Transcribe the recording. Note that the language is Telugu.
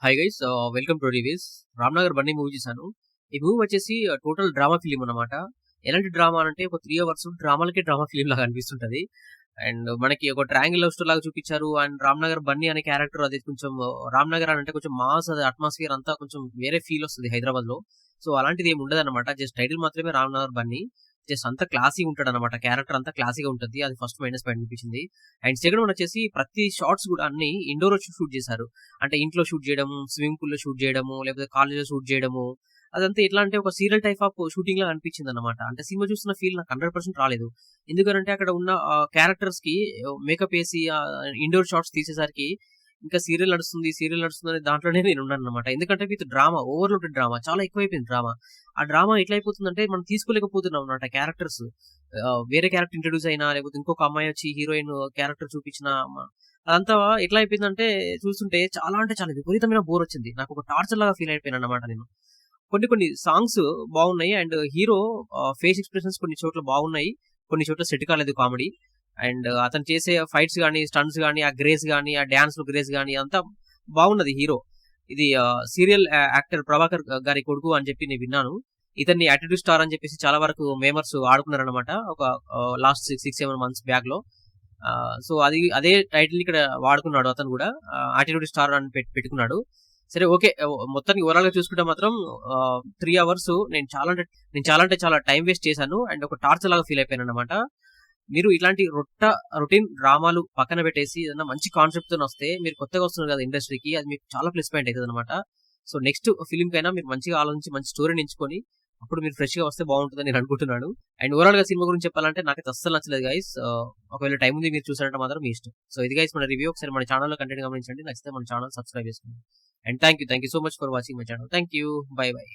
Hi guys, welcome two reviews. 'Ramnagar Bunny' movie చూసాను. ఈ మూవీ వచ్చేసి టోటల్ డ్రామా ఫిల్మ్ అన్నమాట. ఎలాంటి డ్రామా అంటే ఒక 3 అవర్స్ డ్రామాలకే డ్రామా ఫిల్మ్ లాగా అనిపిస్తుంటది. అండ్ మనకి ఒక ట్రయాంగిల్ లవ్ స్టోరీ లాగా చూపించారు. అండ్ 'రామ్‌నగర్ బన్నీ' అనే క్యారెక్టర్ అది కొంచెం 'రామ్‌నగర్' అని అంటే కొంచెం మాస్ అది అట్మాస్ఫియర్ అంతా కొంచెం వేరే ఫీల్ వస్తది హైదరాబాద్‌లో. సో, అలాంటిది ఏమి ఉండదన్నమాట. జస్ట్ టైటిల్ మాత్రమే 'రామ్‌నగర్ బన్నీ'. జస్ట్ అంతా క్లాసీగా ఉంటాడన్నమాట. క్యారెక్టర్ అంతా క్లాసీగా ఉంటది. అది ఫస్ట్ మైనస్ పాయింట్ అనిపించింది. అండ్ సెకండ్ వన్ వచ్చేసి ప్రతి షాట్స్ కూడా అన్ని ఇండోర్ వచ్చి షూట్ చేశారు. అంటే ఇంట్లో షూట్ చేయడము, స్విమ్మింగ్ పూల్‌లో షూట్ చేయడము, లేకపోతే కాలేజ్‌లో షూట్ చేయడము. అదంతా ఎట్లా అంటే ఒక సీరియల్ టైప్ ఆఫ్ షూటింగ్ లాగా అనిపించిందన్నమాట. అంటే సినిమా చూస్తున్న ఫీల్ నాకు 100% రాలేదు. ఎందుకనంటే అక్కడ ఉన్న క్యారెక్టర్స్‌కి మేకప్ ఏసి ఇండోర్ షాట్స్ తీసేసరికి ఇంకా సీరియల్ నడుస్తుంది అనే దాంట్లోనే నేనున్నానన్నమాట. ఎందుకంటే విత్ డ్రామా, ఓవర్‌లోడెడ్ డ్రామా చాలా ఎక్కువైపోయింది డ్రామా. ఆ డ్రామా ఎట్లా అయిపోతుందంటే మనం తీసుకోలేకపోతున్నాం అన్నమాట క్యారెక్టర్స్. వేరే క్యారెక్టర్ ఇంట్రొడ్యూస్ అయినా, లేకపోతే ఇంకొక అమ్మాయి వచ్చి హీరోయిన్ క్యారెక్టర్ చూపించిన అదంతా ఎట్లా అయిపోయిందంటే చూస్తుంటే చాలా అంటే చాలా విపరీతమైన బోర్ వచ్చింది. నాకు ఒక టార్చర్ లాగా ఫీల్ అయిపోయానన్నమాట నేను. కొన్ని కొన్ని సాంగ్స్ బాగున్నాయి. అండ్ హీరో ఫేస్ ఎక్స్‌ప్రెషన్స్ కొన్ని చోట్ల బాగున్నాయి. కొన్ని చోట్ల సెట్ కాలేదు కామెడీ. అండ్ అతను చేసే ఫైట్స్ గాని, స్టంట్స్ గాని, ఆ గ్రేస్ గాని, ఆ డాన్స్‌లో గ్రేస్ గాని అంతా బాగున్నది హీరో. ఇది సీరియల్ యాక్టర్ 'ప్రభాకర్' గారి కొడుకు అని చెప్పి నేను విన్నాను. ఇతన్ని 'యాటిట్యూడ్ స్టార్' అని చెప్పేసి చాలా వరకు మేమర్స్ ఆడుకున్నారనమాట. ఒక లాస్ట్ 6, 7 మంత్స్ బ్యాక్‌లో. సో, అదే టైటిల్‌ని ఇక్కడ వాడుకున్నాడు అతను గూడా. 'యాటిట్యూడ్ స్టార్' అని పెట్టుకున్నాడు. సరే, ఓకే. మొత్తానికి ఓవరాల్‌గా చూసుకుంటే మాత్రం 3 అవర్స్ నేను చాలా అంటే చాలా టైమ్ వేస్ట్ చేశాను. అండ్ ఒక టార్చర్ లాగా ఫీల్ అయిపోయానన్నమాట. మీరు ఇట్లాంటి రొటీన్ డ్రామాలు పక్కన పెట్టేసి ఏదైనా మంచి కాన్సెప్ట్‌తోనొస్తే, మీరు కొత్తగా వస్తున్నారు కదా ఇండస్ట్రీకి, అది మీకు చాలా ప్లస్ పాయింట్ అయితదనమాట. సో, నెక్స్ట్ ఫిల్మ్‌కైనా మీరు మంచిగా ఆలోచించి మంచి స్టోరీని ఎంచుకొని అప్పుడు మీరు ఫ్రెష్‌గా వస్తే బాగుంటదని నేను అనుకుంటున్నాను. అండ్ ఓవరాల్‌గా సినిమా గురించి చెప్పాలంటే నాకైతే అస్సలు నచ్చలేదు గైస్. ఒకవేళ టైం ఉంది మీరు చూసారంటే మాత్రం మీ ఇష్టం. సో, ఇది గైస్ మన రివ్యూ. ఒకసారి మన ఛానెల్‌లో కంటెంట్ గమనించండి. నచ్చితే మన ఛానెల్ సబ్స్క్రైబ్ చేసుకోండి. And thank you so much for watching my channel. Thank you. By by.